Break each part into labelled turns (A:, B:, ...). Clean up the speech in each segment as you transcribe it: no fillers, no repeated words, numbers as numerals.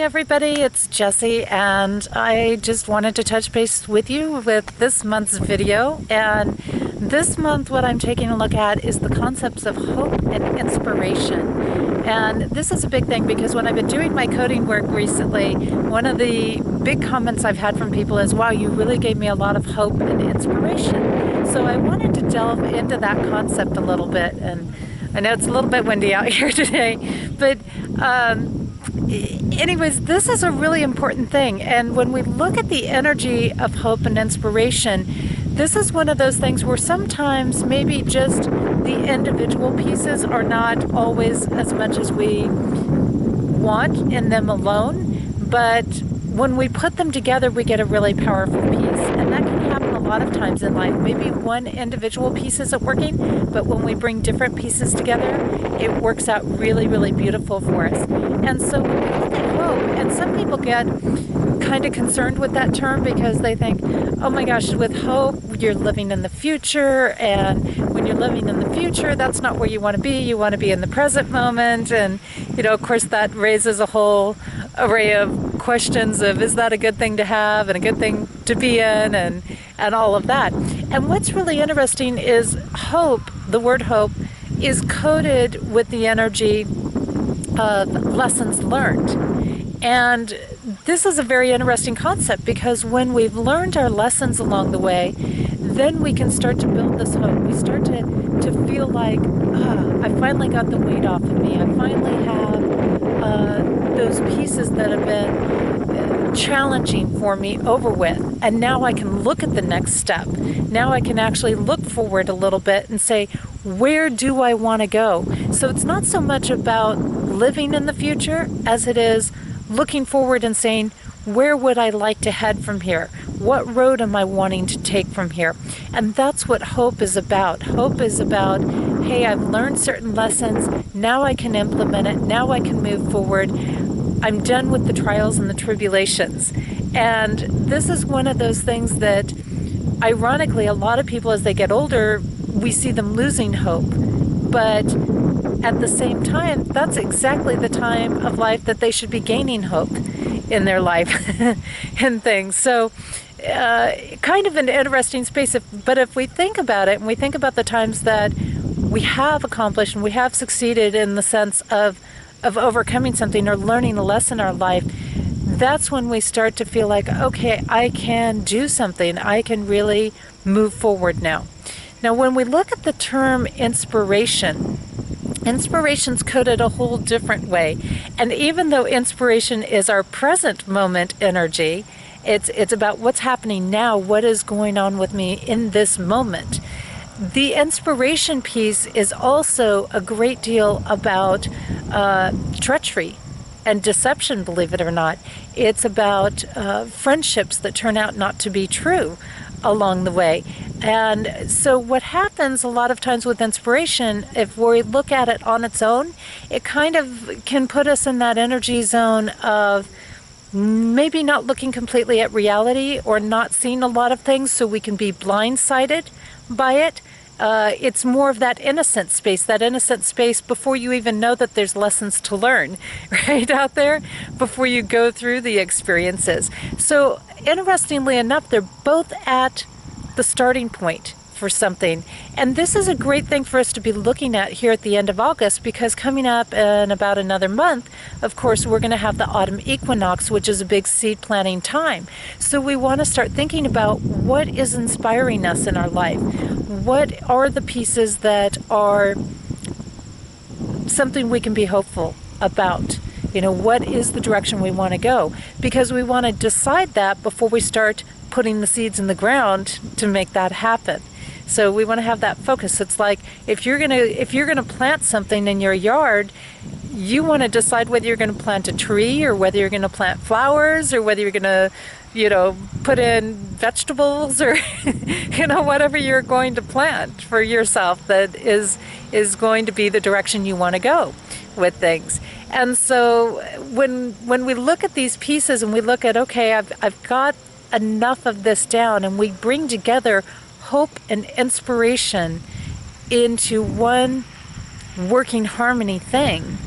A: everybody, it's Jessie, and I just wanted to touch base with you with this month's video. And this month what I'm taking a look at is the concepts of hope and inspiration. And this is a big thing because when I've been doing my coding work recently, one of the big comments I've had from people is, wow, you really gave me a lot of hope and inspiration. So I wanted to delve into that concept a little bit, and I know it's a little bit windy out here today, but anyways, this is a really important thing. And when we look at the energy of hope and inspiration, this is one of those things where sometimes maybe just the individual pieces are not always as much as we want in them alone, but when we put them together, we get a really powerful piece. And that can happen a lot of times in life. Maybe one individual piece isn't working, but when we bring different pieces together, it works out really, really beautiful for us. And so when we look at hope, and some people get kind of concerned with that term because they think, oh my gosh, with hope, you're living in the future, and when you're living in the future, that's not where you want to be. You want to be in the present moment. And, of course, that raises a whole array of questions of, is that a good thing to have and a good thing to be in, and all of that. And what's really interesting is hope, the word hope, is coded with the energy of lessons learned. And this is a very interesting concept because when we've learned our lessons along the way, then we can start to build this hope. We start to feel like, I finally got the weight off of me. I finally have those pieces that have been challenging for me over with. And now I can look at the next step. Now I can actually look forward a little bit and say, where do I want to go? So it's not so much about living in the future as it is looking forward and saying, where would I like to head from here? What road am I wanting to take from here? And that's what hope is about. Hope is about, hey, I've learned certain lessons. Now I can implement it. Now I can move forward. I'm done with the trials and the tribulations. And this is one of those things that, ironically, a lot of people as they get older, we see them losing hope. But at the same time, that's exactly the time of life that they should be gaining hope in their life and things. So kind of an interesting space. But if we think about it, and we think about the times that we have accomplished and we have succeeded in the sense of overcoming something or learning a lesson in our life, that's when we start to feel like, okay, I can do something. I can really move forward now. Now, when we look at the term inspiration's coded a whole different way. And even though inspiration is our present moment energy, it's about what's happening now, what is going on with me in this moment. The inspiration piece is also a great deal about treachery and deception, believe it or not. It's about friendships that turn out not to be true along the way. And so what happens a lot of times with inspiration, if we look at it on its own, it kind of can put us in that energy zone of maybe not looking completely at reality or not seeing a lot of things, so we can be blindsided by it. It's more of that innocent space before you even know that there's lessons to learn right out there, before you go through the experiences. So interestingly enough, they're both at the starting point for something. And this is a great thing for us to be looking at here at the end of August, because coming up in about another month, of course, we're going to have the autumn equinox, which is a big seed planting time. So we want to start thinking about what is inspiring us in our life. What are the pieces that are something we can be hopeful about? What is the direction we want to go? Because we want to decide that before we start putting the seeds in the ground to make that happen. So we want to have that focus. It's like if you're gonna plant something in your yard, you want to decide whether you're going to plant a tree or whether you're going to plant flowers or whether you're going to, put in vegetables or, whatever you're going to plant for yourself that is going to be the direction you want to go with things. And so when we look at these pieces and we look at, okay, I've got enough of this down, and we bring together hope and inspiration into one working harmony thing,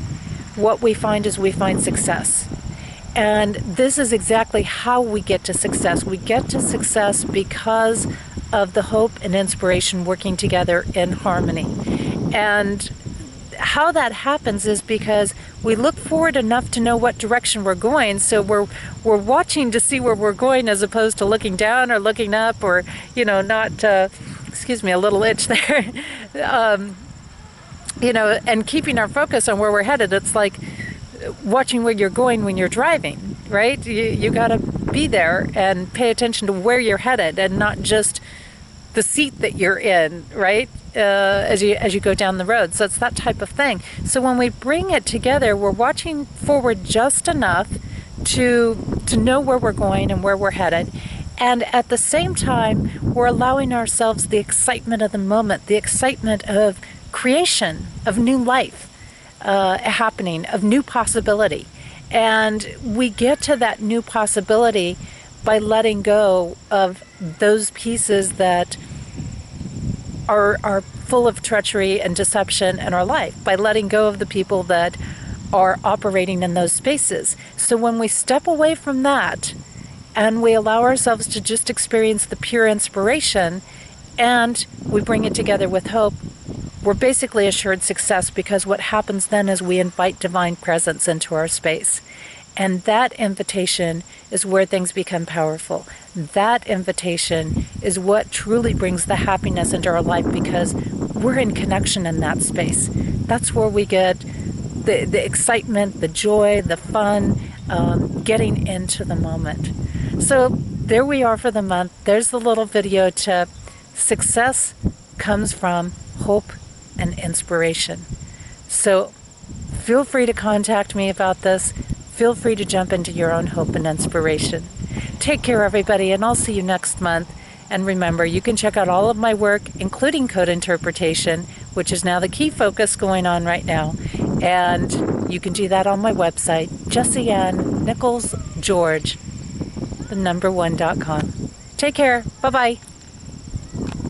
A: what we find is we find success. And this is exactly how we get to success. We get to success because of the hope and inspiration working together in harmony. And how that happens is because we look forward enough to know what direction we're going, so we're watching to see where we're going as opposed to looking down or looking up, or not excuse me, a little itch there. And keeping our focus on where we're headed. It's like watching where you're going when you're driving, right? You got to be there and pay attention to where you're headed, and not just the seat that you're in, right? As you go down the road. So it's that type of thing. So when we bring it together, we're watching forward just enough to know where we're going and where we're headed. And at the same time, we're allowing ourselves the excitement of the moment, the excitement of creation, of new life happening, of new possibility. And we get to that new possibility by letting go of those pieces that are full of treachery and deception in our life, by letting go of the people that are operating in those spaces. So when we step away from that and we allow ourselves to just experience the pure inspiration, and we bring it together with hope, we're basically assured success, because what happens then is we invite divine presence into our space. And that invitation is where things become powerful. That invitation is what truly brings the happiness into our life, because we're in connection in that space. That's where we get the excitement, the joy, the fun, getting into the moment. So there we are for the month. There's the little video tip. Success comes from hope and inspiration. So feel free to contact me about this. Feel free to jump into your own hope and inspiration. Take care, everybody, and I'll see you next month. And remember, you can check out all of my work, including code interpretation, which is now the key focus going on right now. And you can do that on my website, JessieAnnNicholsGeorge1.com. Take care. Bye-bye.